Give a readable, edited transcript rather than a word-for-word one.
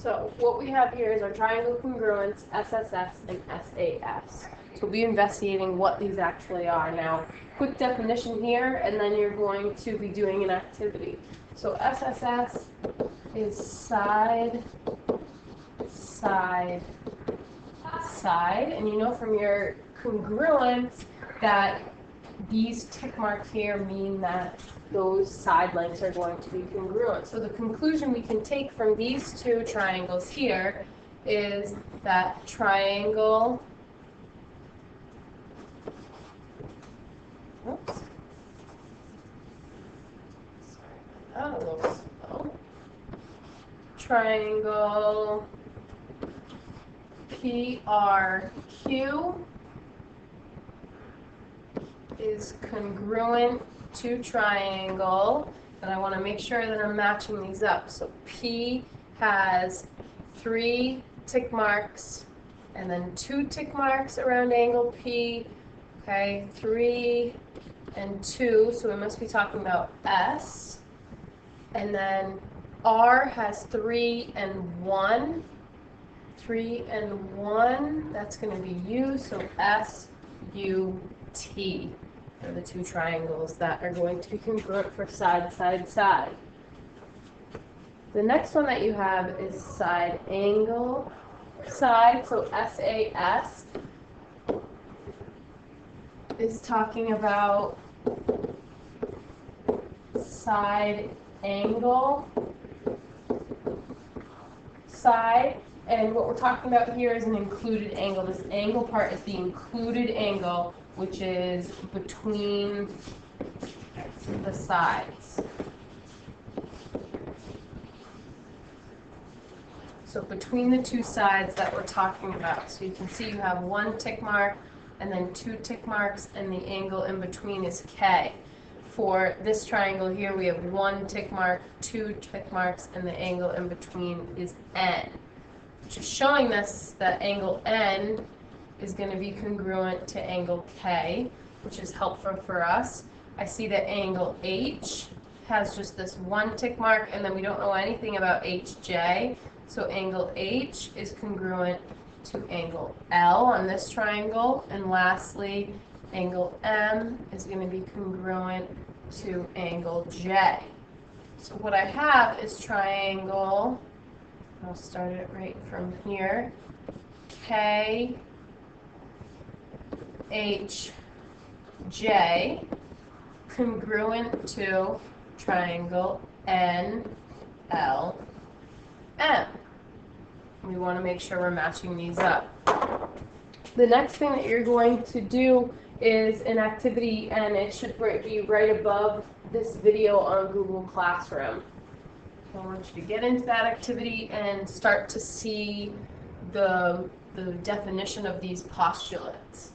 So what we have here is our triangle congruence, SSS and SAS. So we'll be investigating what these actually are. Now, quick definition here, and then you're going to be doing an activity. So SSS is side, side, side, and you know from your congruence that these tick marks here mean that those side lengths are going to be congruent. So the conclusion we can take from these two triangles here is that triangle, oops, sorry about that, a little slow. Triangle PRQ is congruent to triangle, and I want to make sure that I'm matching these up. So P has 3 tick marks and then 2 tick marks around angle P. Okay, 3 and 2, so we must be talking about S. And then R has 3 and 1. 3 and 1, that's going to be U, so S, U, T are the two triangles that are going to be congruent for side, side, side. The next one that you have is side angle side, so SAS is talking about side angle side. And what we're talking about here is an included angle. This angle part is the included angle, which is between the sides. So between the two sides that we're talking about. So you can see you have 1 tick mark and then 2 tick marks, and the angle in between is K. For this triangle here, we have 1 tick mark, 2 tick marks, and the angle in between is N. Which is showing us that angle N is going to be congruent to angle K, which is helpful for us. I see that angle H has just this 1 tick mark, and then we don't know anything about HJ, so angle H is congruent to angle L on this triangle, and lastly, angle M is going to be congruent to angle J. So what I have is triangle, I'll start it right from here, K, H, J, congruent to triangle N, L, M. We want to make sure we're matching these up. The next thing that you're going to do is an activity, and it should be right above this video on Google Classroom. I want you to get into that activity and start to see the definition of these postulates.